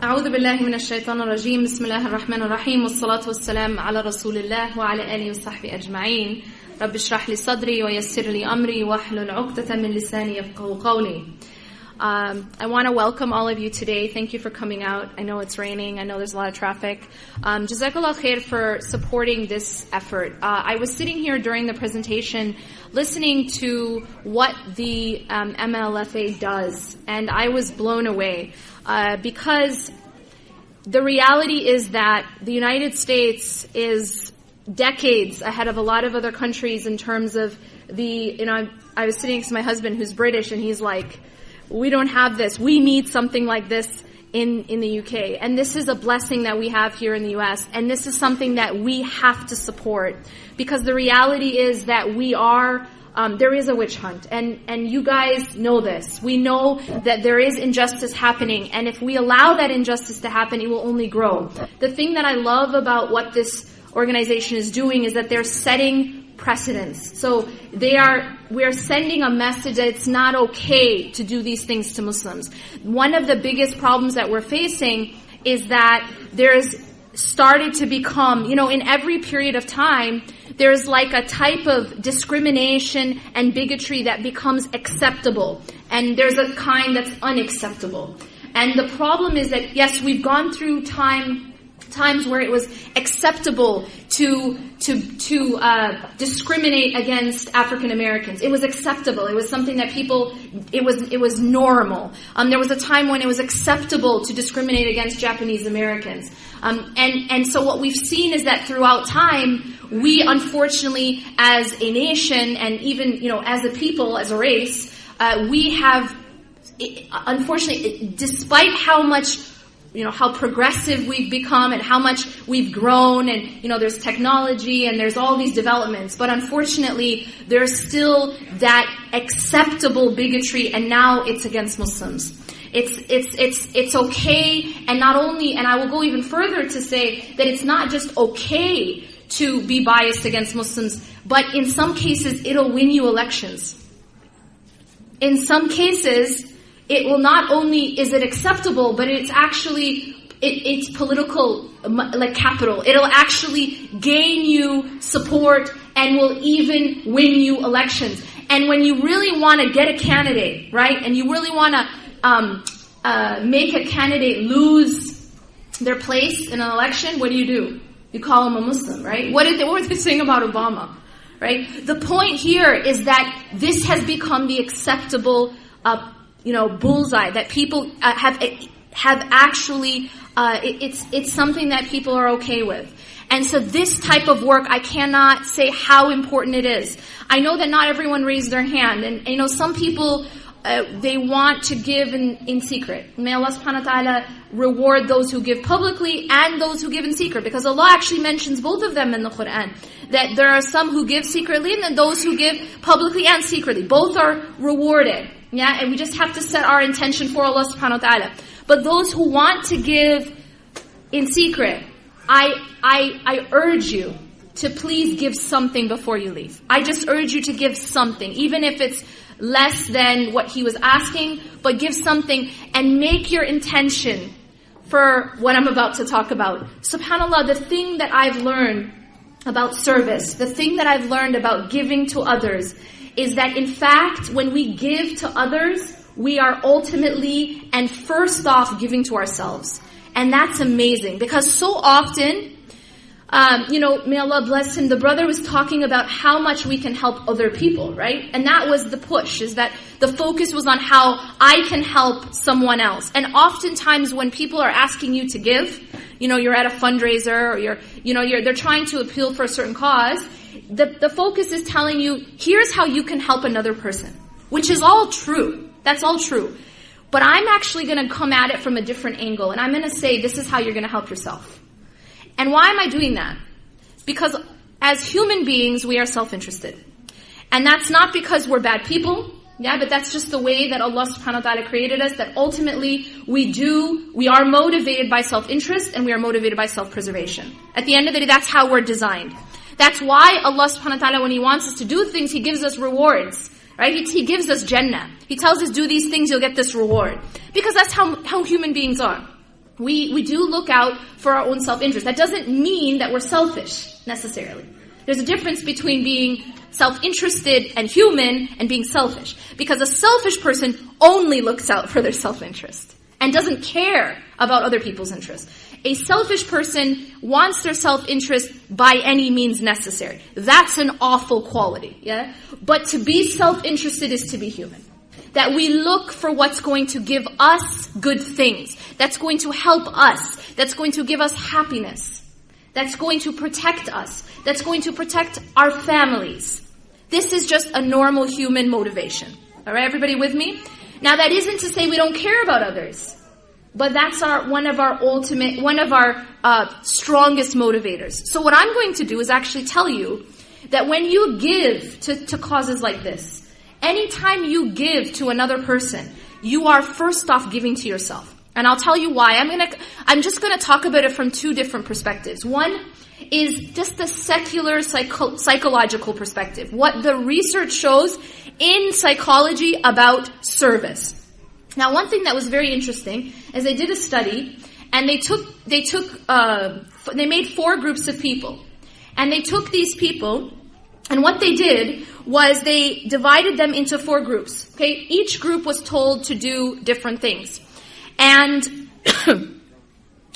أعوذ بالله من الشيطان الرجيم بسم الله الرحمن الرحيم والصلاة والسلام على رسول الله وعلى آله وصحبه أجمعين رب اشرح لي صدري ويسر لي أمري واحلل عقدة من لساني يفقهوا قولي. I want to welcome all of you today. Thank you for coming out. I know it's raining. I know there's a lot of traffic. Jazakallah khair for supporting this effort. I was sitting here during the presentation listening to what the MLFA does, and I was blown away because the reality is that the United States is decades ahead of a lot of other countries in terms of I was sitting next to my husband who's British, and he's like, we don't have this. We need something like this in the UK. And this is a blessing that we have here in the US. And this is something that we have to support. Because the reality is that there is a witch hunt. And you guys know this. We know that there is injustice happening. And if we allow that injustice to happen, it will only grow. The thing that I love about what this organization is doing is that they're setting precedents. So we are sending a message that it's not okay to do these things to Muslims. One of the biggest problems that we're facing is that there's started to become, in every period of time, there's like a type of discrimination and bigotry that becomes acceptable. And there's a kind that's unacceptable. And the problem is that, yes, we've gone through times where it was acceptable to discriminate against African Americans. It was acceptable. It was something that it was normal. There was a time when it was acceptable to discriminate against Japanese Americans. And so what we've seen is that throughout time, we unfortunately as a nation and even, as a people, as a race, we have, unfortunately, despite how much how progressive we've become and how much we've grown, and, there's technology and there's all these developments. But unfortunately, there's still that acceptable bigotry, and now it's against Muslims. It's okay, and not only, and I will go even further to say that it's not just okay to be biased against Muslims, but in some cases, it'll win you elections. In some cases, it will not only is it acceptable, but it's actually it's political capital. It'll actually gain you support and will even win you elections. And when you really want to get a candidate, right, and you really want to make a candidate lose their place in an election, what do? You call him a Muslim, right? What were they saying about Obama, right? The point here is that this has become the acceptable bullseye that people have actually, it's something that people are okay with. And so this type of work, I cannot say how important it is. I know that not everyone raised their hand, and some people, they want to give in secret. May Allah subhanahu wa ta'ala reward those who give publicly and those who give in secret, because Allah actually mentions both of them in the Quran. That there are some who give secretly and then those who give publicly and secretly. Both are rewarded. Yeah, and we just have to set our intention for Allah subhanahu wa ta'ala. But those who want to give in secret, I urge you to please give something before you leave. I just urge you to give something, even if it's less than what he was asking, but give something and make your intention for what I'm about to talk about. SubhanAllah, the thing that I've learned about service, the thing that I've learned about giving to others, is that in fact, when we give to others, we are ultimately and first off giving to ourselves. And that's amazing, because so often, may Allah bless him, the brother was talking about how much we can help other people, right? And that was the push, is that the focus was on how I can help someone else. And oftentimes when people are asking you to give, you're at a fundraiser, or they're trying to appeal for a certain cause, the focus is telling you, here's how you can help another person, which is all true. That's all true. But I'm actually going to come at it from a different angle, and I'm going to say, this is how you're going to help yourself. And why am I doing that? Because as human beings, we are self-interested. And that's not because we're bad people, but that's just the way that Allah subhanahu wa ta'ala created us, that ultimately we are motivated by self-interest and we are motivated by self-preservation. At the end of the day, that's how we're designed. That's why Allah subhanahu wa ta'ala, when He wants us to do things, He gives us rewards. right? He gives us Jannah. He tells us, do these things, you'll get this reward. Because that's how human beings are. We do look out for our own self-interest. That doesn't mean that we're selfish, necessarily. There's a difference between being self-interested and human and being selfish. Because a selfish person only looks out for their self-interest and doesn't care about other people's interests. A selfish person wants their self-interest by any means necessary. That's an awful quality, yeah? But to be self-interested is to be human. That we look for what's going to give us good things. That's going to help us. That's going to give us happiness. That's going to protect us. That's going to protect our families. This is just a normal human motivation. All right, everybody with me? Now, that isn't to say we don't care about others. But that's one of our strongest motivators. So what I'm going to do is actually tell you that when you give to causes like this, anytime you give to another person, you are first off giving to yourself. And I'll tell you why. I'm just going to talk about it from two different perspectives. One is just the secular psychological perspective. What the research shows in psychology about service. Now, one thing that was very interesting is they did a study, and they made 4 groups of people, and they took these people, and what they did was they divided them into 4 groups. Okay, each group was told to do different things, and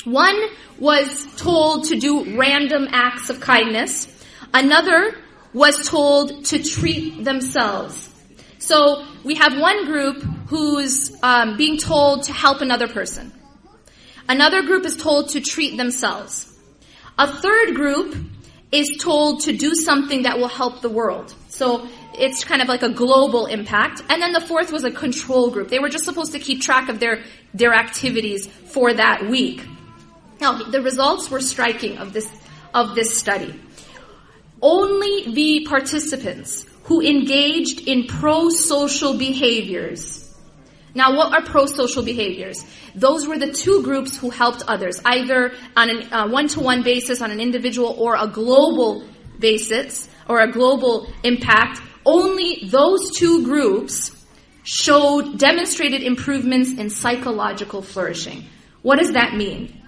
one was told to do random acts of kindness. Another was told to treat themselves. So we have one group who's being told to help another person. Another group is told to treat themselves. A third group is told to do something that will help the world. So it's kind of like a global impact. And then the fourth was a control group. They were just supposed to keep track of their activities for that week. Now, the results were striking of this study. Only the participants who engaged in pro-social behaviors. Now, what are pro-social behaviors? Those were the 2 groups who helped others, either on a one-to-one basis, on an individual, or a global basis, or a global impact. Only those 2 groups demonstrated improvements in psychological flourishing. What does that mean?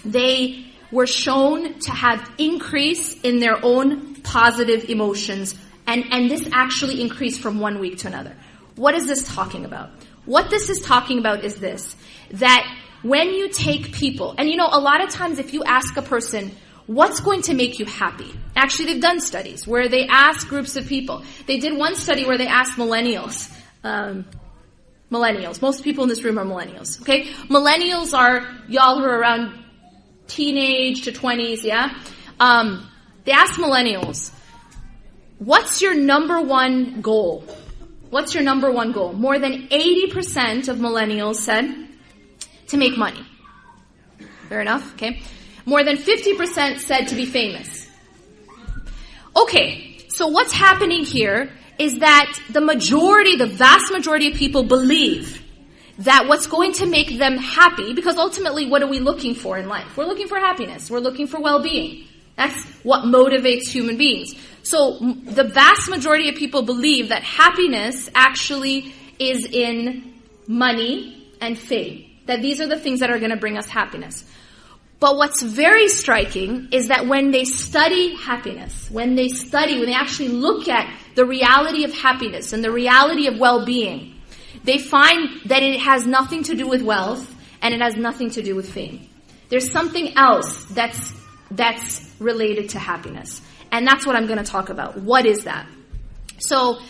They were shown to have increase in their own positive emotions. And this actually increased from one week to another. What is this talking about? What this is talking about is this, that when you take people, and a lot of times if you ask a person, what's going to make you happy? Actually, they've done studies where they ask groups of people. They did one study where they asked millennials. Most people in this room are millennials, okay? Millennials are y'all who are around teenage to 20s, yeah? They asked millennials, what's your number one goal? What's your number one goal? More than 80% of millennials said to make money. Fair enough, okay? More than 50% said to be famous. Okay, so what's happening here is that the vast majority of people believe that what's going to make them happy, because ultimately what are we looking for in life? We're looking for happiness. We're looking for well-being. That's what motivates human beings. So the vast majority of people believe that happiness actually is in money and fame. That these are the things that are going to bring us happiness. But what's very striking is that when they study happiness, when they actually look at the reality of happiness and the reality of well-being, they find that it has nothing to do with wealth and it has nothing to do with fame. There's something else that's related to happiness. And that's what I'm going to talk about. What is that? So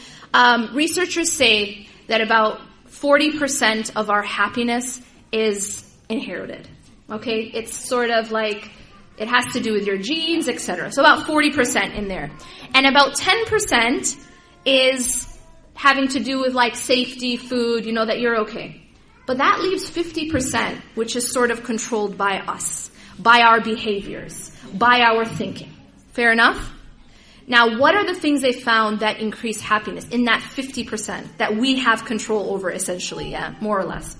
researchers say that about 40% of our happiness is inherited. Okay? It's sort of like it has to do with your genes, etc. So about 40% in there. And about 10% is having to do with like safety, food, that you're okay. But that leaves 50%, which is sort of controlled by us, by our behaviors, by our thinking. Fair enough? Now, what are the things they found that increase happiness in that 50% that we have control over, essentially, yeah, more or less?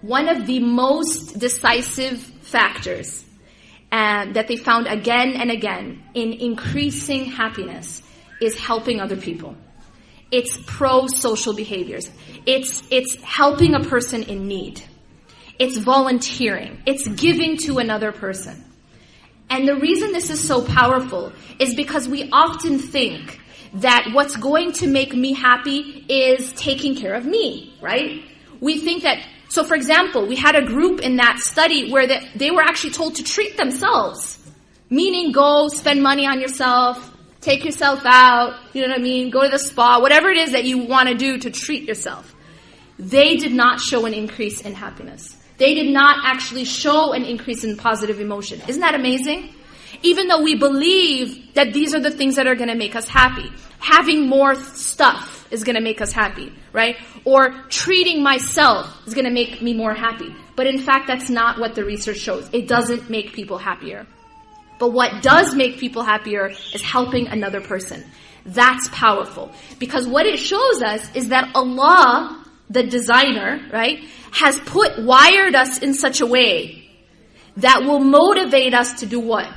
One of the most decisive factors that they found again and again in increasing happiness is helping other people. It's pro-social behaviors. It's helping a person in need. It's volunteering. It's giving to another person. And the reason this is so powerful is because we often think that what's going to make me happy is taking care of me, right? We think that, so for example, we had a group in that study where they were actually told to treat themselves. Meaning go spend money on yourself, take yourself out, you know what I mean? Go to the spa, whatever it is that you want to do to treat yourself. They did not show an increase in happiness. They did not actually show an increase in positive emotion. Isn't that amazing? Even though we believe that these are the things that are going to make us happy. Having more stuff is going to make us happy, right? Or treating myself is going to make me more happy. But in fact, that's not what the research shows. It doesn't make people happier. But what does make people happier is helping another person. That's powerful. Because what it shows us is that Allah, the designer, right, has wired us in such a way that will motivate us to do what?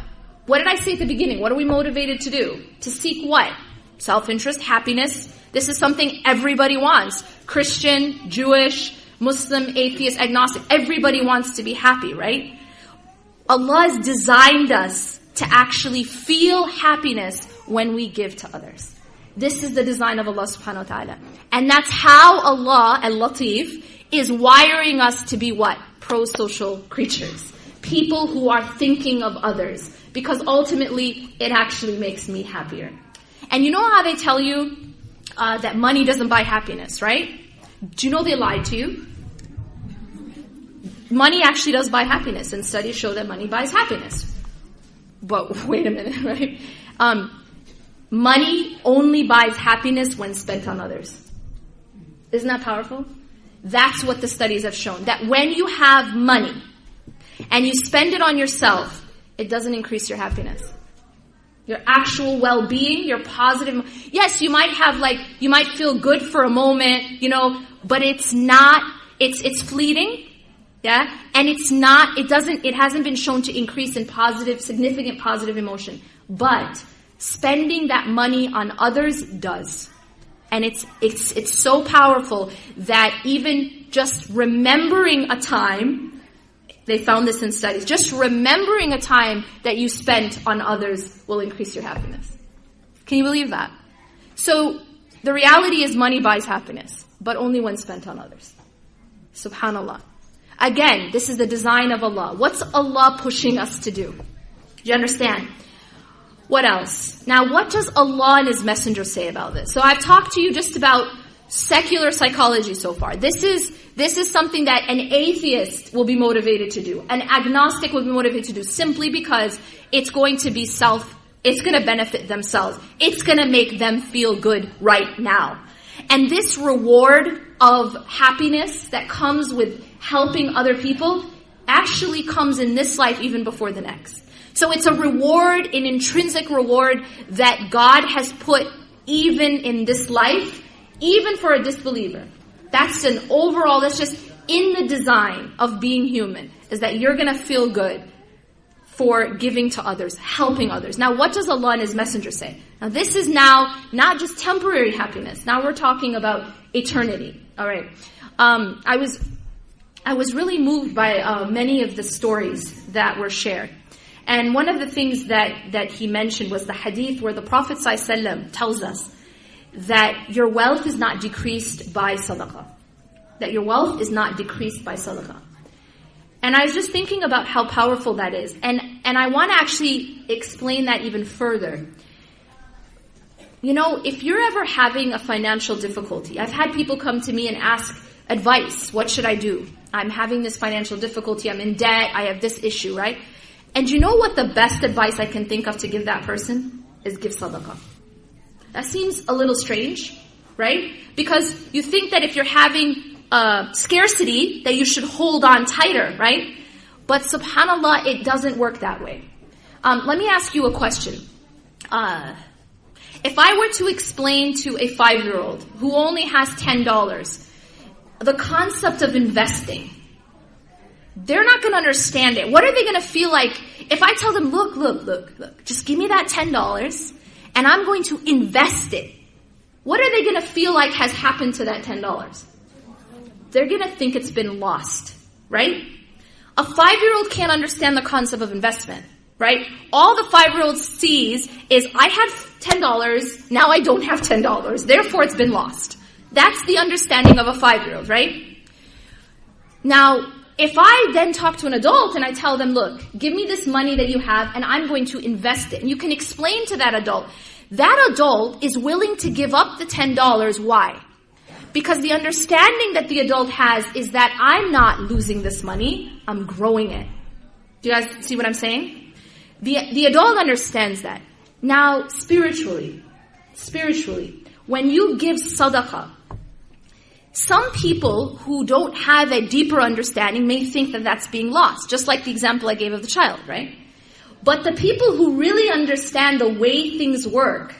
What did I say at the beginning? What are we motivated to do? To seek what? Self-interest, happiness. This is something everybody wants. Christian, Jewish, Muslim, atheist, agnostic. Everybody wants to be happy, right? Allah has designed us to actually feel happiness when we give to others. This is the design of Allah subhanahu wa ta'ala. And that's how Allah, Al-Latif, is wiring us to be what? Pro-social creatures. People who are thinking of others. Because ultimately, it actually makes me happier. And you know how they tell you that money doesn't buy happiness, right? Do you know they lied to you? Money actually does buy happiness, and studies show that money buys happiness. But wait a minute, right? Money only buys happiness when spent on others. Isn't that powerful? That's what the studies have shown. That when you have money and you spend it on yourself, it doesn't increase your happiness. Your actual well-being, your positive... Yes, you might feel good for a moment, but it's not, it's fleeting. Yeah? And it hasn't been shown to increase in significant positive emotion. But spending that money on others does. And it's so powerful that even just remembering a time, they found this in studies, just remembering a time that you spent on others will increase your happiness. Can you believe that? So the reality is money buys happiness, but only when spent on others. Subhanallah. Again, this is the design of Allah. What's Allah pushing us to do? Do you understand? What else? Now, what does Allah and His Messenger say about this? So I've talked to you just about secular psychology so far. This is something that an atheist will be motivated to do. An agnostic will be motivated to do simply because it's going to benefit themselves. It's going to make them feel good right now. And this reward of happiness that comes with helping other people actually comes in this life even before the next. So it's a reward, an intrinsic reward that God has put even in this life, even for a disbeliever. That's just in the design of being human, is that you're going to feel good for giving to others, helping others. Now, what does Allah and His Messenger say? Now, this is now not just temporary happiness. Now we're talking about eternity. All right. I was really moved by many of the stories that were shared. And one of the things that he mentioned was the hadith where the Prophet ﷺ tells us that your wealth is not decreased by sadaqah. That your wealth is not decreased by sadaqah. And I was just thinking about how powerful that is. And I want to actually explain that even further. If you're ever having a financial difficulty, I've had people come to me and ask advice. What should I do? I'm having this financial difficulty. I'm in debt. I have this issue, right? And you know what the best advice I can think of to give that person is give sadaqah. That seems a little strange, right? Because you think that if you're having scarcity, that you should hold on tighter, right? But subhanAllah, it doesn't work that way. Let me ask you a question. If I were to explain to a 5-year-old who only has $10, the concept of investing, they're not going to understand it. What are they going to feel like if I tell them, look, just give me that $10 and I'm going to invest it. what are they going to feel like has happened to that $10? They're going to think it's been lost, right? A 5-year-old can't understand the concept of investment, right? All the 5-year-old sees is, I had $10, now I don't have $10, therefore it's been lost. That's the understanding of a 5-year-old, right? Now, if I then talk to an adult and I tell them, look, give me this money that you have and I'm going to invest it. And you can explain to that adult is willing to give up the $10. Why? Because the understanding that the adult has is that I'm not losing this money, I'm growing it. Do you guys see what I'm saying? The adult understands that. Now, spiritually, when you give sadaqah, some people who don't have a deeper understanding may think that that's being lost, just like the example I gave of the child, right? But the people who really understand the way things work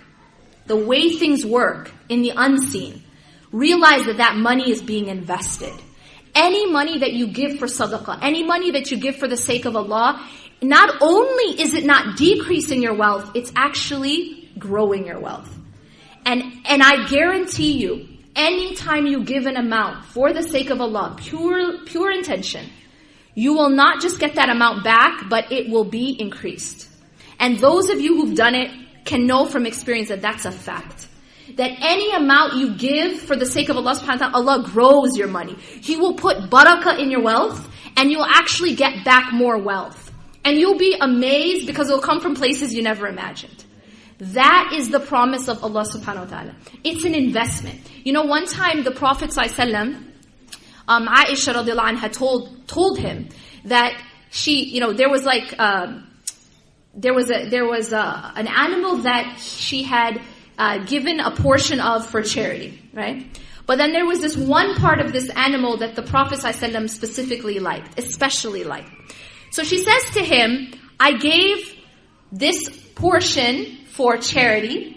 in the unseen, realize that that money is being invested. Any money that you give for sadaqah, any money that you give for the sake of Allah, not only is it not decreasing your wealth, it's actually growing your wealth. And I guarantee you, anytime you give an amount for the sake of Allah, pure intention, you will not just get that amount back, but it will be increased. And those of you who've done it can know from experience that that's a fact. That any amount you give for the sake of Allah subhanahu wa ta'ala, Allah grows your money. He will put barakah in your wealth, and you'll actually get back more wealth. And you'll be amazed because it'll come from places you never imagined. That is the promise of Allah subhanahu wa ta'ala. It's an investment. You know, one time the Prophet ﷺ, Aisha radiallahu anha told him that there was an animal that she had given a portion of for charity, right? But then there was this one part of this animal that the Prophet ﷺ specifically liked, especially liked. So she says to him, I gave this portion for charity,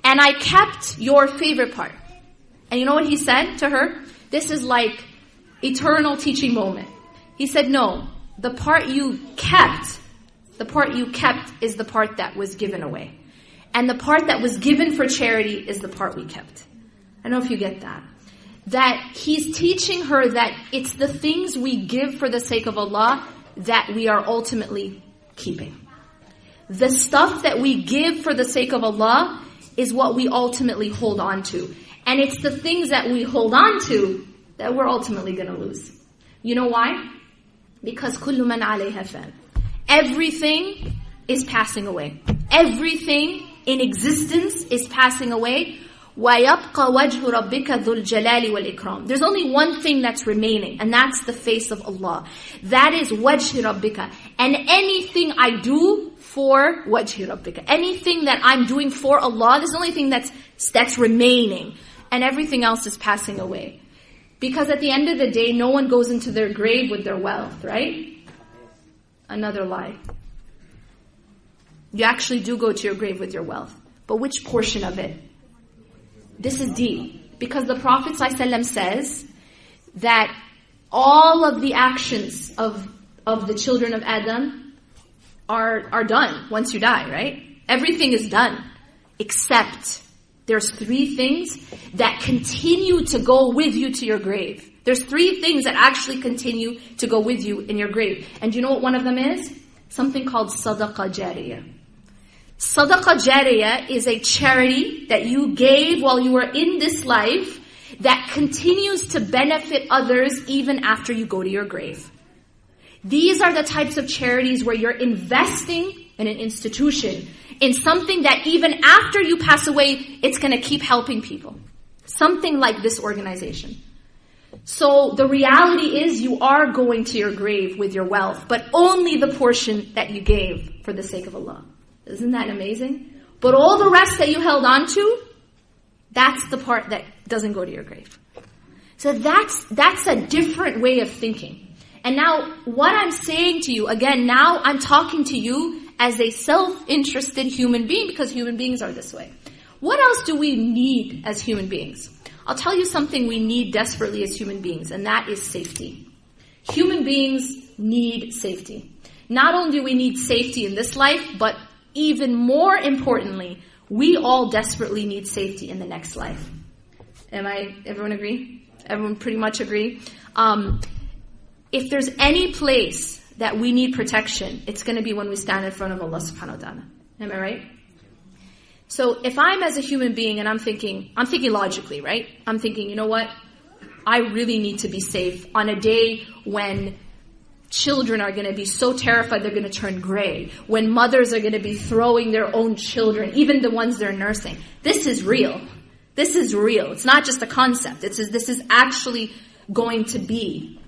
and I kept your favorite part. And you know what he said to her? This is like eternal teaching moment. He said, no, the part you kept is the part that was given away. And the part that was given for charity is the part we kept. I don't know if you get that. That he's teaching her that it's the things we give for the sake of Allah that we are ultimately keeping. The stuff that we give for the sake of Allah is what we ultimately hold on to. And it's the things that we hold on to that we're ultimately going to lose. You know why? Because كُلُّ مَنْ عَلَيْهَا فَانٍ. Everything is passing away. Everything in existence is passing away. وَيَبْقَ وَجْهُ رَبِّكَ ذُو الْجَلَالِ وَالْإِكْرَامِ. There's only one thing that's remaining, and that's the face of Allah. That is وَجْهِ رَبِّكَ. And anything I do for وَجْهِ رَبِّكَ, anything that I'm doing for Allah, there's the only thing that's remaining. And everything else is passing away. Because at the end of the day, no one goes into their grave with their wealth, right? Another lie. You actually do go to your grave with your wealth. But which portion of it? This is deep. Because the Prophet ﷺ says that all of the actions of the children of Adam are done once you die, right? Everything is done. Except there's 3 things that continue to go with you to your grave. There's 3 things that actually continue to go with you in your grave. And do you know what one of them is? Something called Sadaqah Jariyah. Sadaqah Jariyah is a charity that you gave while you were in this life that continues to benefit others even after you go to your grave. These are the types of charities where you're investing in an institution, in something that even after you pass away, it's going to keep helping people. Something like this organization. So the reality is you are going to your grave with your wealth, but only the portion that you gave for the sake of Allah. Isn't that amazing? But all the rest that you held on to, that's the part that doesn't go to your grave. So that's a different way of thinking. And now what I'm saying to you, again, now I'm talking to you as a self-interested human being, because human beings are this way. What else do we need as human beings? I'll tell you something we need desperately as human beings, and that is safety. Human beings need safety. Not only do we need safety in this life, but even more importantly, we all desperately need safety in the next life. Everyone agree? Everyone pretty much agree? If there's any place that we need protection, it's going to be when we stand in front of Allah subhanahu wa ta'ala. Am I right? So if I'm as a human being and I'm thinking logically, right? I'm thinking, you know what? I really need to be safe on a day when children are going to be so terrified they're going to turn gray. When mothers are going to be throwing their own children, even the ones they're nursing. This is real. This is real. It's not just a concept. This is actually going to be.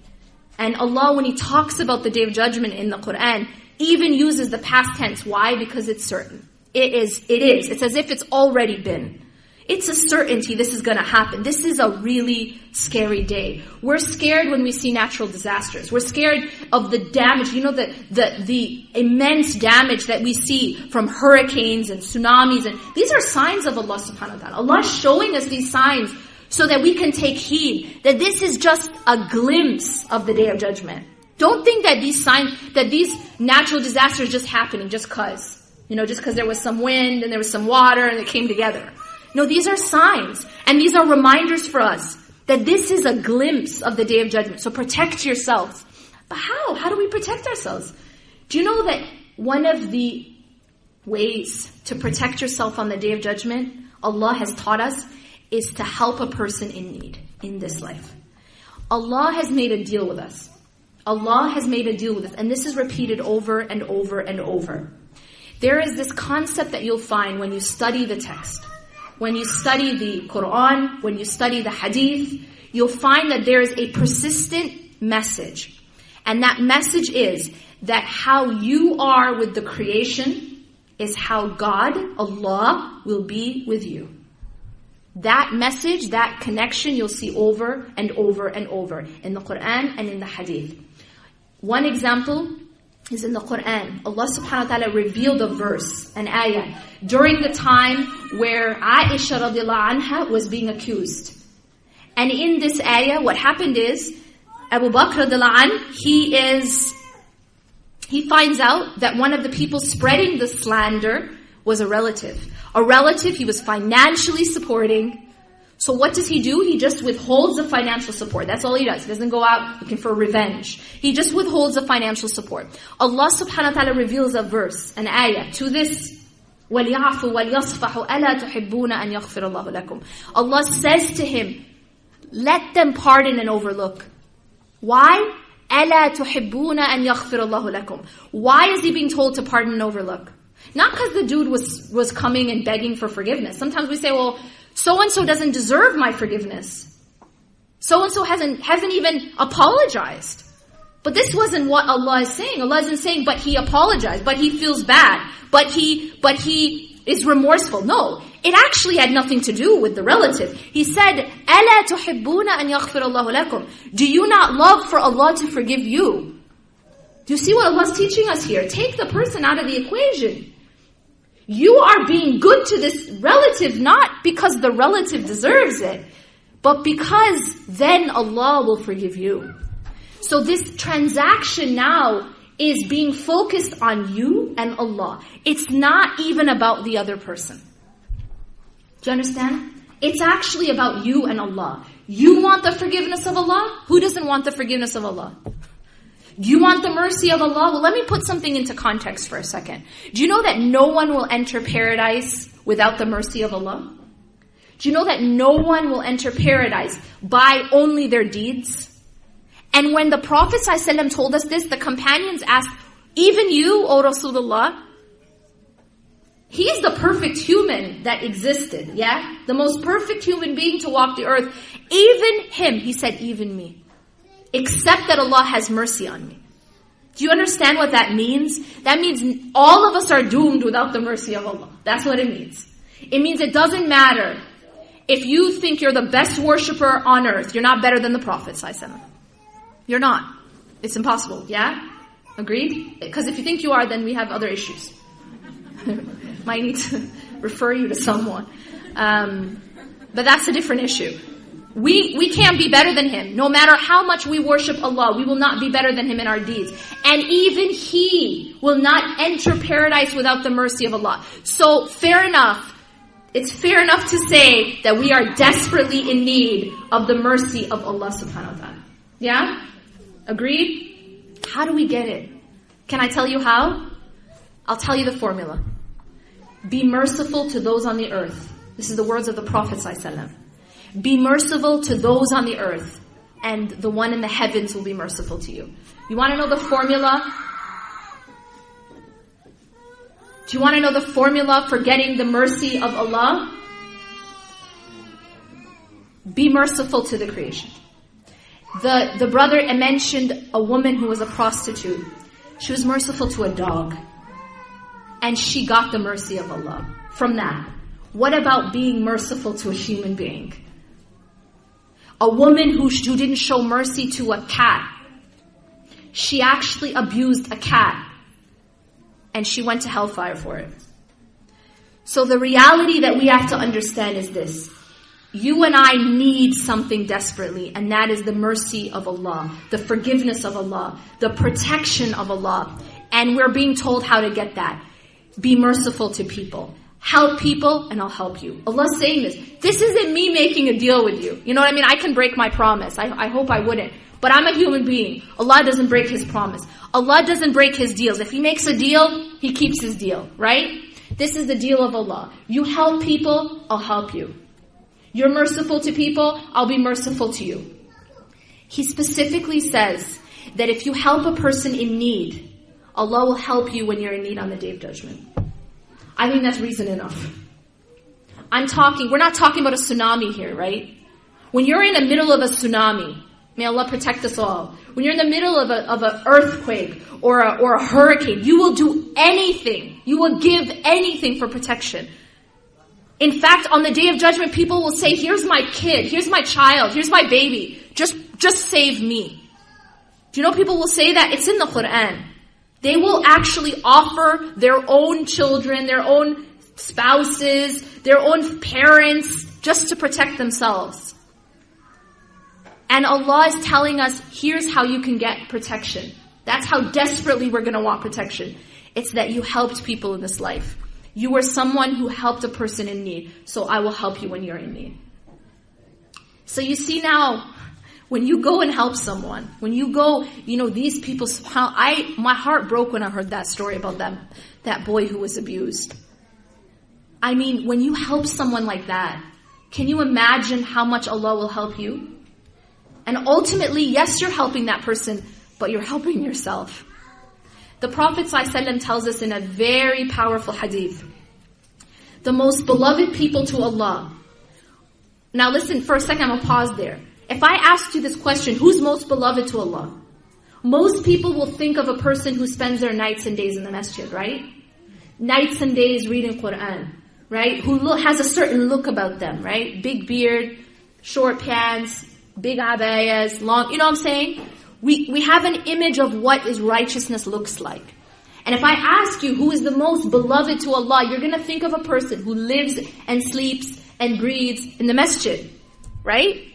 And Allah, when He talks about the Day of Judgment in the Quran, even uses the past tense. Why? Because it's certain. It is. It's as if it's already been. It's a certainty this is going to happen. This is a really scary day. We're scared when we see natural disasters. We're scared of the damage. You know, the immense damage that we see from hurricanes and tsunamis. And these are signs of Allah subhanahu wa ta'ala. Allah is showing us these signs so that we can take heed. That this is just a glimpse of the Day of Judgment. Don't think that these signs, that these natural disasters just happening just cause. You know, just because there was some wind and there was some water and it came together. No, these are signs. And these are reminders for us that this is a glimpse of the Day of Judgment. So protect yourselves. But how? How do we protect ourselves? Do you know that one of the ways to protect yourself on the Day of Judgment, Allah has taught us, is to help a person in need in this life. Allah has made a deal with us. Allah has made a deal with us. And this is repeated over and over and over. There is this concept that you'll find when you study the text. When you study the Quran, when you study the Hadith, you'll find that there is a persistent message. And that message is that how you are with the creation is how God, Allah, will be with you. That message, that connection, you'll see over and over and over in the Quran and in the Hadith. One example is in the Quran. Allah subhanahu wa ta'ala revealed a verse, an ayah, during the time where Aisha radiallahu anha was being accused. And in this ayah, what happened is, Abu Bakr radiallahu anh, he finds out that one of the people spreading the slander was a relative. A relative he was financially supporting. So what does he do? He just withholds the financial support. That's all he does. He doesn't go out looking for revenge. He just withholds the financial support. Allah subhanahu wa ta'ala reveals a verse, an ayah, to this. وَلْيَعْفُوا وَلْيَصْفَحُوا أَلَا تُحِبُّونَ أَنْ يَغْفِرَ اللَّهُ لَكُمْ. Allah says to him, let them pardon and overlook. Why? أَلَا تُحِبُّونَ أَنْ يَغْفِرَ اللَّهُ لَكُمْ. Why is he being told to pardon and overlook? Not because the dude was coming and begging for forgiveness. Sometimes we say, well, so-and-so doesn't deserve my forgiveness. So-and-so hasn't even apologized. But this wasn't what Allah is saying. Allah isn't saying, but he apologized, but he feels bad, but he is remorseful. No, it actually had nothing to do with the relative. He said, أَلَا تُحِبُّونَ أَنْ يَغْفِرَ اللَّهُ لَكُمْ. Do you not love for Allah to forgive you? Do you see what Allah's teaching us here? Take the person out of the equation. You are being good to this relative not because the relative deserves it, but because then Allah will forgive you. So this transaction now is being focused on you and Allah. It's not even about the other person. Do you understand? It's actually about you and Allah. You want the forgiveness of Allah? Who doesn't want the forgiveness of Allah? Do you want the mercy of Allah? Well, let me put something into context for a second. Do you know that no one will enter paradise without the mercy of Allah? Do you know that no one will enter paradise by only their deeds? And when the Prophet ﷺ told us this, the companions asked, even you, O Rasulullah? He is the perfect human that existed, yeah? The most perfect human being to walk the earth. Even him, he said, even me. Except that Allah has mercy on me. Do you understand what that means? That means all of us are doomed without the mercy of Allah. That's what it means. It means it doesn't matter. If you think you're the best worshiper on earth, you're not better than the Prophet ﷺ. You're not. It's impossible, yeah? Agreed? Because if you think you are, then we have other issues. Might need to refer you to someone. But that's a different issue. We can't be better than him. No matter how much we worship Allah, we will not be better than him in our deeds. And even he will not enter paradise without the mercy of Allah. So, fair enough. it's fair enough to say that we are desperately in need of the mercy of Allah subhanahu wa ta'ala. Yeah? Agreed? How do we get it? Can I tell you how? I'll tell you the formula. Be merciful to those on the earth. This is the words of the Prophet ﷺ. Be merciful to those on the earth, and the one in the heavens will be merciful to you. You want to know the formula? Do you want to know the formula for getting the mercy of Allah? Be merciful to the creation. The brother mentioned a woman who was a prostitute. She was merciful to a dog. And she got the mercy of Allah from that. What about being merciful to a human being? A woman who didn't show mercy to a cat. She actually abused a cat. And she went to hellfire for it. So the reality that we have to understand is this. You and I need something desperately, and that is the mercy of Allah, the forgiveness of Allah, the protection of Allah. And we're being told how to get that. Be merciful to people. Help people, and I'll help you. Allah's saying this. This isn't me making a deal with you. You know what I mean? I can break my promise. I hope I wouldn't. But I'm a human being. Allah doesn't break His promise. Allah doesn't break His deals. If He makes a deal, He keeps His deal, right? This is the deal of Allah. You help people, I'll help you. You're merciful to people, I'll be merciful to you. He specifically says that if you help a person in need, Allah will help you when you're in need on the Day of Judgment. I think that's reason enough. We're not talking about a tsunami here, right? When you're in the middle of a tsunami, may Allah protect us all. When you're in the middle of an earthquake or a hurricane, you will do anything. You will give anything for protection. In fact, on the Day of Judgment, people will say, here's my kid, here's my child, here's my baby. Just save me. Do you know people will say that? It's in the Quran. They will actually offer their own children, their own spouses, their own parents, just to protect themselves. And Allah is telling us, here's how you can get protection. That's how desperately we're going to want protection. It's that you helped people in this life. You were someone who helped a person in need, so I will help you when you're in need. So you see now, when you go and help someone, when you go, these people, my heart broke when I heard that story about that boy who was abused. I mean, when you help someone like that, can you imagine how much Allah will help you? And ultimately, yes, you're helping that person, but you're helping yourself. The Prophet ﷺ tells us in a very powerful hadith, the most beloved people to Allah. Now listen, for a second, I'm going to pause there. If I asked you this question, who's most beloved to Allah? Most people will think of a person who spends their nights and days in the masjid, right? Nights and days reading Quran, right? Who has a certain look about them, right? Big beard, short pants, big abayas, long, you know what I'm saying? We have an image of what is righteousness looks like. And if I ask you who is the most beloved to Allah, you're going to think of a person who lives and sleeps and breathes in the masjid, right?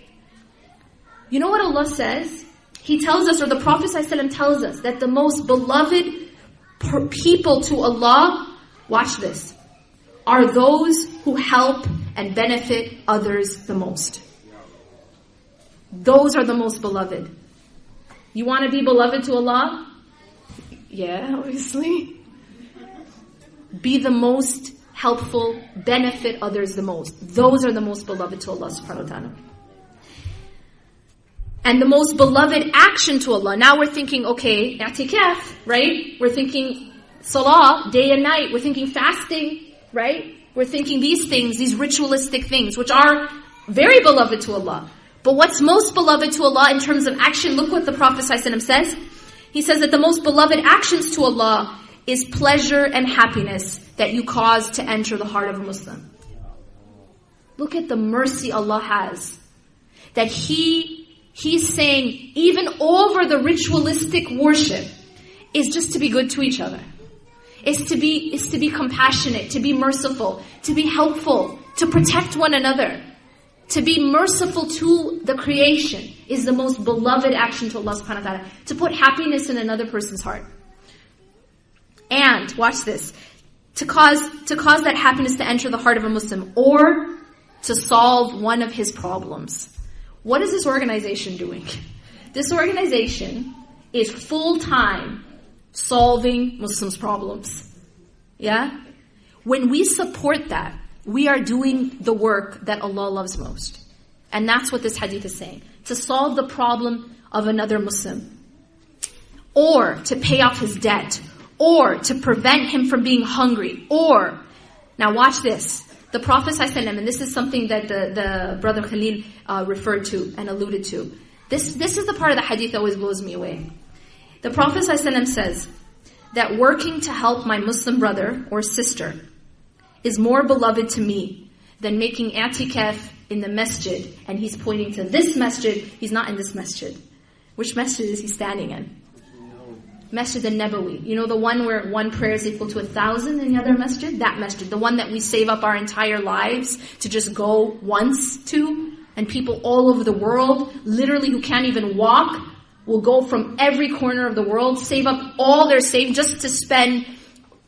You know what Allah says? He tells us, or the Prophet ﷺ tells us, that the most beloved people to Allah, watch this, are those who help and benefit others the most. Those are the most beloved. You want to be beloved to Allah? Yeah, obviously. Be the most helpful, benefit others the most. Those are the most beloved to Allah subhanahu wa ta'ala. And the most beloved action to Allah. Now we're thinking, okay, i'tikaf, right? We're thinking salah, day and night. We're thinking fasting, right? We're thinking these things, these ritualistic things, which are very beloved to Allah. But what's most beloved to Allah in terms of action, look what the Prophet ﷺ says. He says that the most beloved actions to Allah is pleasure and happiness that you cause to enter the heart of a Muslim. Look at the mercy Allah has. That He's saying, even over the ritualistic worship, is just to be good to each other. Is to be compassionate, to be merciful, to be helpful, to protect one another. To be merciful to the creation is the most beloved action to Allah subhanahu wa ta'ala. To put happiness in another person's heart. And, watch this, to cause that happiness to enter the heart of a Muslim, or to solve one of his problems. What is this organization doing? This organization is full-time solving Muslims' problems. Yeah? When we support that, we are doing the work that Allah loves most. And that's what this hadith is saying. To solve the problem of another Muslim, or to pay off his debt, or to prevent him from being hungry, or, now watch this. The Prophet ﷺ, and this is something that the brother Khalil referred to and alluded to. This is the part of the hadith that always blows me away. The Prophet ﷺ says that working to help my Muslim brother or sister is more beloved to me than making i'tikaf in the masjid. And he's pointing to this masjid. He's not in this masjid. Which masjid is he standing in? Masjid al-Nabawi. You know the one where one prayer is equal to 1,000 in the other masjid? That masjid. The one that we save up our entire lives to just go once to. And people all over the world, literally who can't even walk, will go from every corner of the world, save up all their savings just to spend,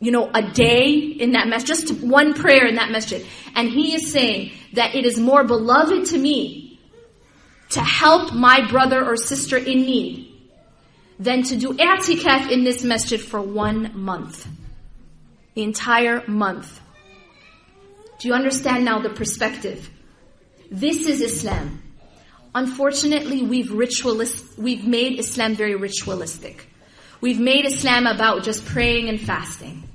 a day in that masjid, just one prayer in that masjid. And he is saying that it is more beloved to me to help my brother or sister in need than to do i'tikaf in this masjid for 1 month. The entire month. Do you understand now the perspective? This is Islam. Unfortunately, we've made Islam very ritualistic. We've made Islam about just praying and fasting.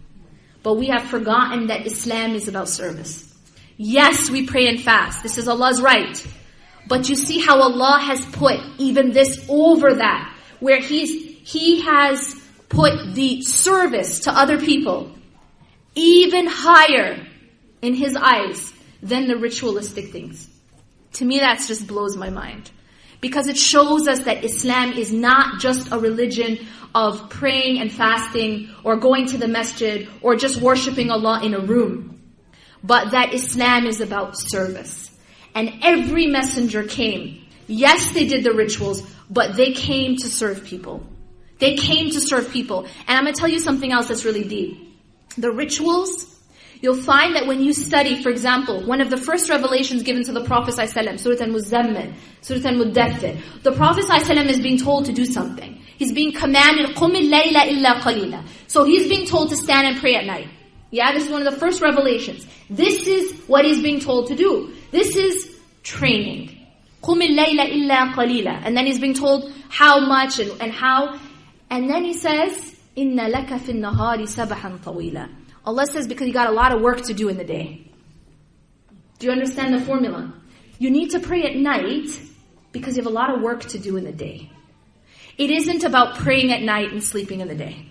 But we have forgotten that Islam is about service. Yes, we pray and fast. This is Allah's right. But you see how Allah has put even this over that, where He has put the service to other people even higher in His eyes than the ritualistic things. To me, that just blows my mind. Because it shows us that Islam is not just a religion of praying and fasting or going to the masjid or just worshipping Allah in a room. But that Islam is about service. And every messenger came. Yes, they did the rituals, but they came to serve people. They came to serve people. And I'm going to tell you something else that's really deep. The rituals, you'll find that when you study, for example, one of the first revelations given to the Prophet ﷺ, Surah Al-Muzammil, Surah Al-Muddathir, the Prophet ﷺ is being told to do something. He's being commanded, قُمِ اللَّيْلَ إِلَّا قَلِيلًا. So he's being told to stand and pray at night. Yeah, this is one of the first revelations. This is what he's being told to do. This is training. قُمِ اللَّيْلَ إِلَّا قَلِيلًا. And then he's being told how much and how. And then he says, إِنَّ لَكَ فِي النَّهَارِ سَبَحًا طَوِيلًا. Allah says because you got a lot of work to do in the day. Do you understand the formula? You need to pray at night because you have a lot of work to do in the day. It isn't about praying at night and sleeping in the day.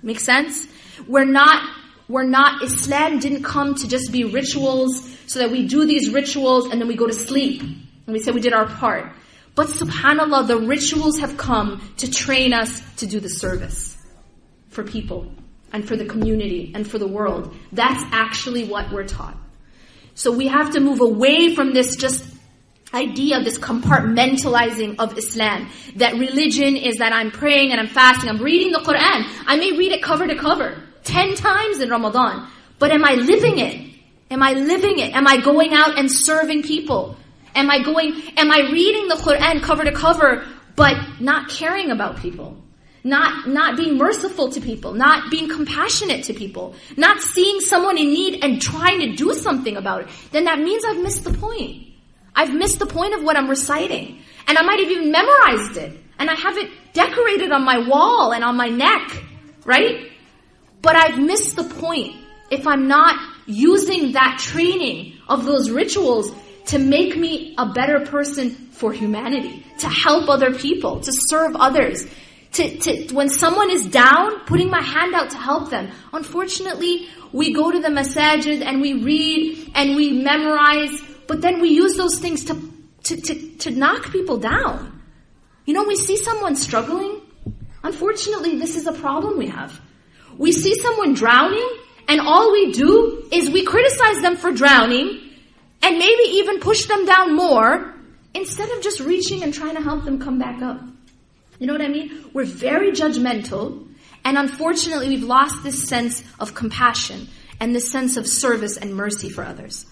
Make sense? Islam didn't come to just be rituals so that we do these rituals and then we go to sleep. And we say we did our part. But subhanAllah, the rituals have come to train us to do the service for people and for the community and for the world. That's actually what we're taught. So we have to move away from this just idea, this compartmentalizing of Islam. That religion is that I'm praying and I'm fasting, I'm reading the Quran. I may read it cover to cover 10 times in Ramadan. But am I living it? Am I living it? Am I going out and serving people? Am I reading the Quran cover to cover but not caring about people? Not being merciful to people, not being compassionate to people, not seeing someone in need and trying to do something about it, then that means I've missed the point. I've missed the point of what I'm reciting. And I might have even memorized it. And I have it decorated on my wall and on my neck, right? But I've missed the point if I'm not using that training of those rituals to make me a better person for humanity, to help other people, to serve others. When someone is down, putting my hand out to help them. Unfortunately, we go to the masajid and we read and we memorize, but then we use those things to knock people down. We see someone struggling. Unfortunately, this is a problem we have. We see someone drowning, and all we do is we criticize them for drowning, and maybe even push them down more, instead of just reaching and trying to help them come back up. You know what I mean? We're very judgmental, And unfortunately, we've lost this sense of compassion and this sense of service and mercy for others.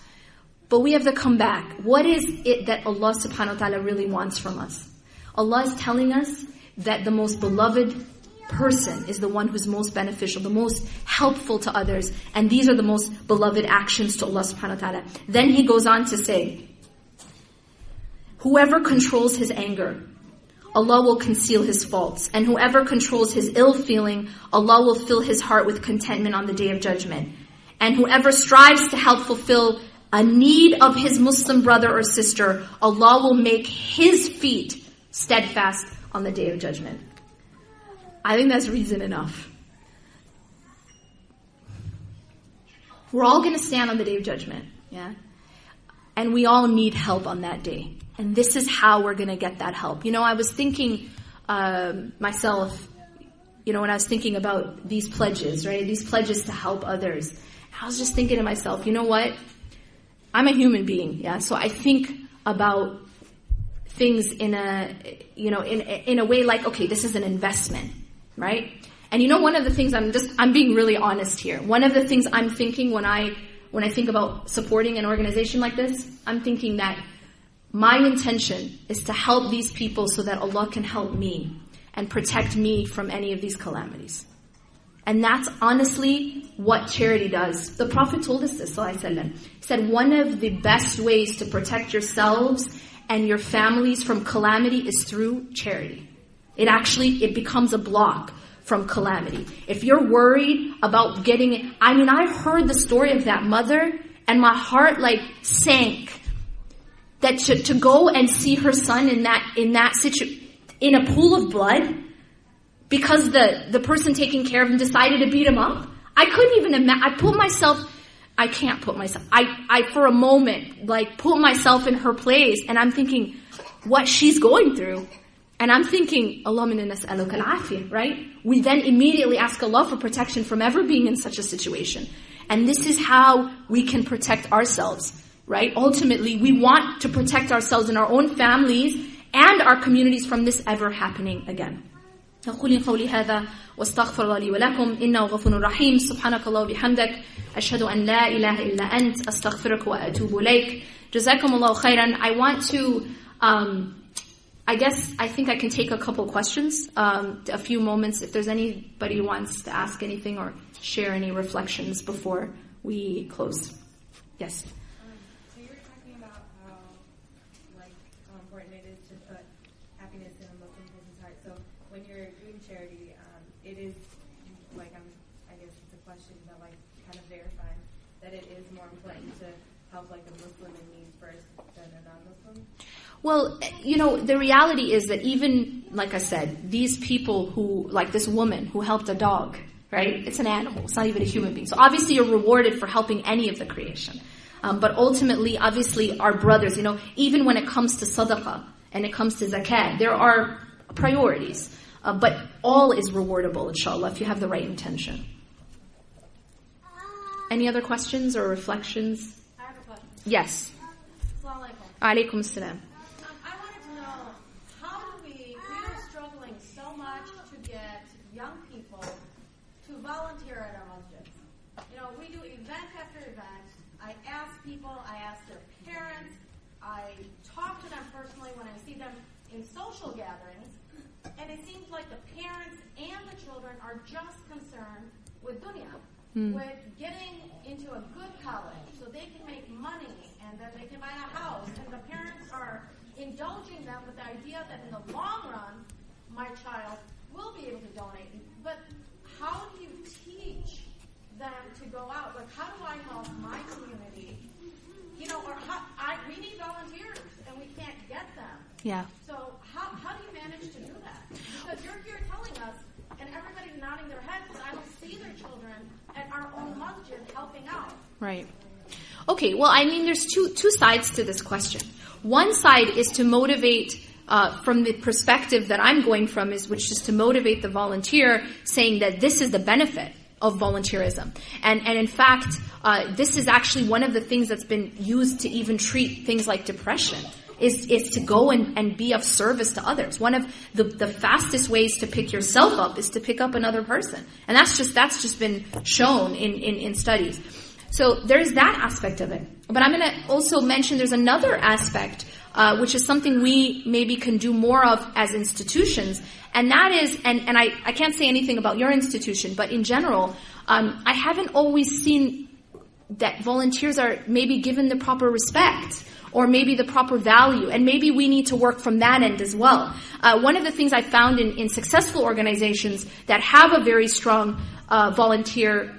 But we have to come back. What is it that Allah subhanahu wa ta'ala really wants from us? Allah is telling us that the most beloved person is the one who's most beneficial, the most helpful to others. And these are the most beloved actions to Allah subhanahu wa ta'ala. Then He goes on to say, whoever controls his anger, Allah will conceal his faults. And whoever controls his ill feeling, Allah will fill his heart with contentment on the Day of Judgment. And whoever strives to help fulfill a need of his Muslim brother or sister, Allah will make his feet steadfast on the Day of Judgment. I think that's reason enough. We're all going to stand on the Day of Judgment, yeah? And we all need help on that day. And this is how we're going to get that help. I was thinking myself, when I was thinking about these pledges, right? These pledges to help others. I was just thinking to myself, you know what? I'm a human being, yeah? So I think about things in a way like, okay, this is an investment, right? And one of the things I'm being really honest here. One of the things I'm thinking when I think about supporting an organization like this, I'm thinking that my intention is to help these people so that Allah can help me and protect me from any of these calamities. And that's honestly what charity does. The Prophet told us this, sallallahu alaihi wasallam. He said, one of the best ways to protect yourselves and your families from calamity is through charity. It becomes a block from calamity. If you're worried about getting it, I heard the story of that mother and my heart sank. That to go and see her son in that situation, in a pool of blood, because the person taking care of him decided to beat him up. I couldn't even imagine. I can't put myself. I for a moment put myself in her place, and I'm thinking what she's going through, and I'm thinking, Allahumma inna nas'aluka al-afiyah, right? We then immediately ask Allah for protection from ever being in such a situation, and this is how we can protect ourselves. Right? Ultimately, we want to protect ourselves and our own families and our communities from this ever happening again. أقول قولي هذا واستغفر الله لي ولكم إنه غفور رحيم سبحانك الله وبحمدك أشهد أن لا إله إلا أنت أستغفرك وأتوب إليك جزاكم الله خيرا. I want to I think I can take a couple questions, a few moments if there's anybody who wants to ask anything or share any reflections before we close. Yes. It is I guess it's a question that kind of verifying that it is more important to help a Muslim in need first than a non-Muslim? Well, the reality is that even, like I said, these people who, like this woman who helped a dog, right? It's an animal. It's not even a human being. So obviously you're rewarded for helping any of the creation. But ultimately, obviously, our brothers, even when it comes to sadaqah and it comes to zakat, there are priorities. But all is rewardable, inshallah, if you have the right intention. Any other questions or reflections? I have a question. Yes. Assalamu alaikum. Alaikum assalam. I wanted to know, how do we are struggling so much to get young people to volunteer at our masjids. We do event after event. I ask people, I ask their parents, I talk to them personally when I see them in social gatherings. And it seems like the parents and the children are just concerned with dunya, with getting into a good college so they can make money and then they can buy a house. And the parents are indulging them with the idea that in the long run, my child will be able to donate. But how do you teach them to go out? How do I help my community? We need volunteers and we can't get them. Yeah. So how do you manage to do that? Because you're here telling us, and everybody's nodding their heads, but I don't see their children at our own masjid helping out. Right. Okay, well, there's two sides to this question. One side is to motivate, from the perspective that I'm going from, which is to motivate the volunteer, saying that this is the benefit of volunteerism. And in fact, this is actually one of the things that's been used to even treat things like depression. is to go and be of service to others. One of the fastest ways to pick yourself up is to pick up another person. And that's just been shown in studies. So there's that aspect of it. But I'm going to also mention there's another aspect, which is something we maybe can do more of as institutions. And that is, and I can't say anything about your institution, but in general, I haven't always seen that volunteers are maybe given the proper respect or maybe the proper value, and maybe we need to work from that end as well. One of the things I found in successful organizations that have a very strong volunteer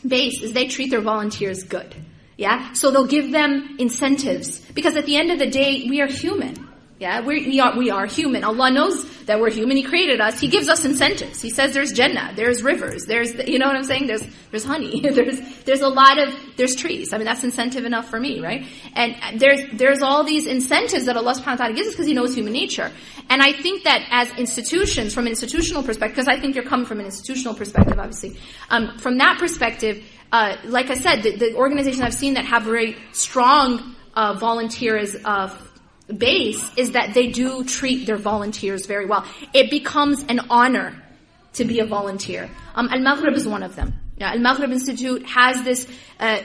base is they treat their volunteers good. Yeah? So they'll give them incentives, because at the end of the day, we are human. Yeah, we are human. Allah knows that we're human. He created us. He gives us incentives. He says there's Jannah, there's rivers, there's, you know what I'm saying? There's honey, there's trees. I mean, that's incentive enough for me, right? And there's all these incentives that Allah subhanahu wa ta'ala gives us because He knows human nature. And I think that as institutions, from an institutional perspective, because I think you're coming from an institutional perspective, obviously, from that perspective, like I said, the organizations I've seen that have very strong volunteers base is that they do treat their volunteers very well. It becomes an honor to be a volunteer. Al-Maghrib is one of them. Yeah, Al-Maghrib Institute has this, they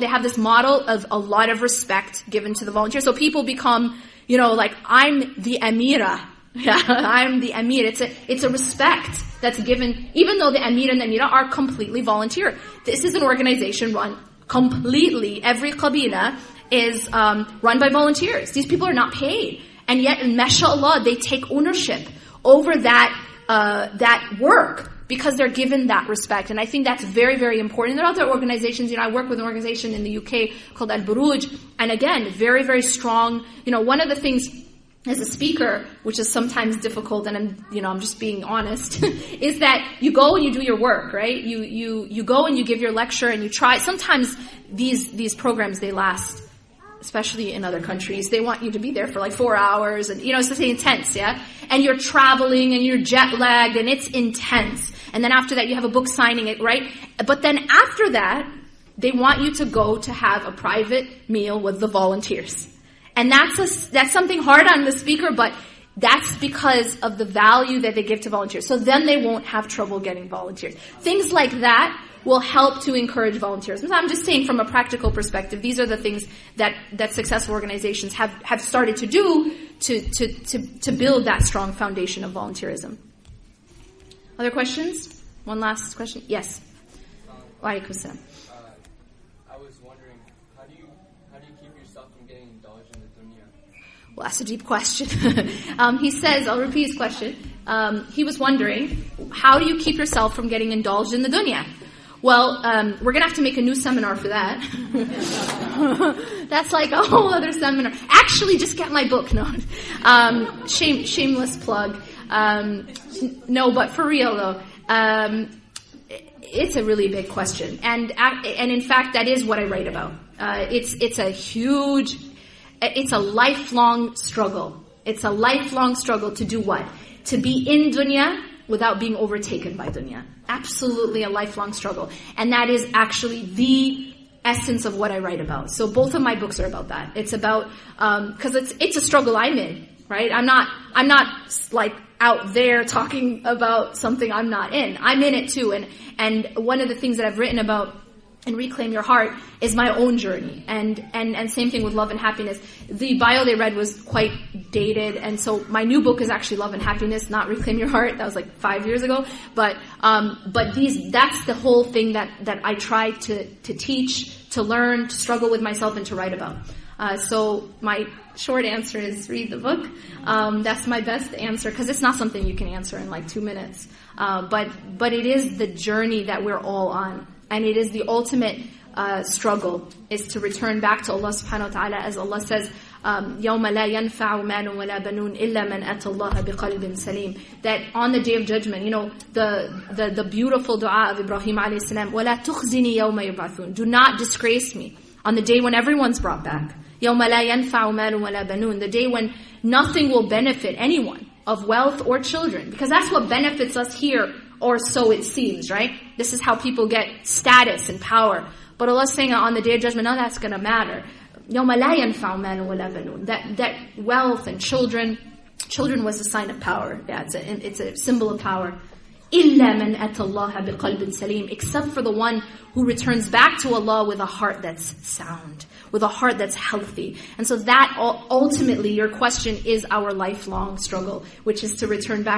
have this model of a lot of respect given to the volunteers. So people become, like, I'm the Amira. Yeah, I'm the Amir. It's a respect that's given, even though the Amir and the Amira are completely volunteer. This is an organization run completely, every qabila is run by volunteers. These people are not paid. And yet, mashallah, they take ownership over that work because they're given that respect. And I think that's very, very important. There are other organizations, I work with an organization in the UK called Al-Buruj, and again, very, very strong. One of the things as a speaker, which is sometimes difficult, and I'm just being honest, is that you go and you do your work, right? You go and you give your lecture and you try. Sometimes these programs, they last, especially in other countries, they want you to be there for like 4 hours, and it's just intense, yeah? And you're traveling and you're jet lagged and it's intense. And then after that you have a book signing, right? But then after that, they want you to go to have a private meal with the volunteers. And that's something hard on the speaker, but that's because of the value that they give to volunteers. So then they won't have trouble getting volunteers. Things like that will help to encourage volunteerism. I'm just saying from a practical perspective, these are the things that successful organizations have started to do to build that strong foundation of volunteerism. Other questions? One last question? Yes. Wa alaikum salam. I was wondering, how do you keep yourself from getting indulged in the dunya? Well, that's a deep question. He says, I'll repeat his question. He was wondering, how do you keep yourself from getting indulged in the dunya? Well, we're going to have to make a new seminar for that. That's like a whole other seminar. Actually, just get my book. No, shameless plug. No, but for real though, it's a really big question, and in fact, that is what I write about. It's a lifelong struggle. It's a lifelong struggle to do what? To be in dunya without being overtaken by dunya. Absolutely a lifelong struggle. And that is actually the essence of what I write about. So both of my books are about that. It's about, cause it's a struggle I'm in, right? I'm not like out there talking about something I'm not in. I'm in it too. And one of the things that I've written about in Reclaim Your Heart is my own journey. And same thing with Love and Happiness. The bio they read was quite dated, and so my new book is actually Love and Happiness, not Reclaim Your Heart. That was like 5 years ago. But that's the whole thing that I try to teach, to learn, to struggle with myself, and to write about. So my short answer is read the book. That's my best answer, because it's not something you can answer in like 2 minutes. But it is the journey that we're all on. And it is the ultimate struggle, is to return back to Allah subhanahu wa ta'ala, as Allah says, يَوْمَ لَا يَنْفَعُ مَالٌ وَلَا بَنُونَ إِلَّا مَنْ أَتَى اللَّهَ بِقَلْبٍ سَلِيمٍ. That on the Day of Judgment, the beautiful dua of Ibrahim alayhi salam, وَلَا تُخْزِنِي يَوْمَ يُبْعَثُونَ. Do not disgrace me on the day when everyone's brought back. يَوْمَ لَا يَنْفَعُ مَالٌ وَلَا بَنُونَ. The day when nothing will benefit anyone of wealth or children. Because that's what benefits us here, or so it seems, right? This is how people get status and power. But Allah's saying on the Day of Judgment, none of that's going to matter. يَوْمَ لَا يَنْفَعُ مَالٌ وَلَا بَنُونَ. That wealth and children was a sign of power. Yeah, it's a symbol of power. إِلَّا مَنْ أَتَى اللَّهَ بِقَلْبٍ سَلِيمٍ. Except for the one who returns back to Allah with a heart that's sound, with a heart that's healthy. And so that ultimately, your question is our lifelong struggle, which is to return back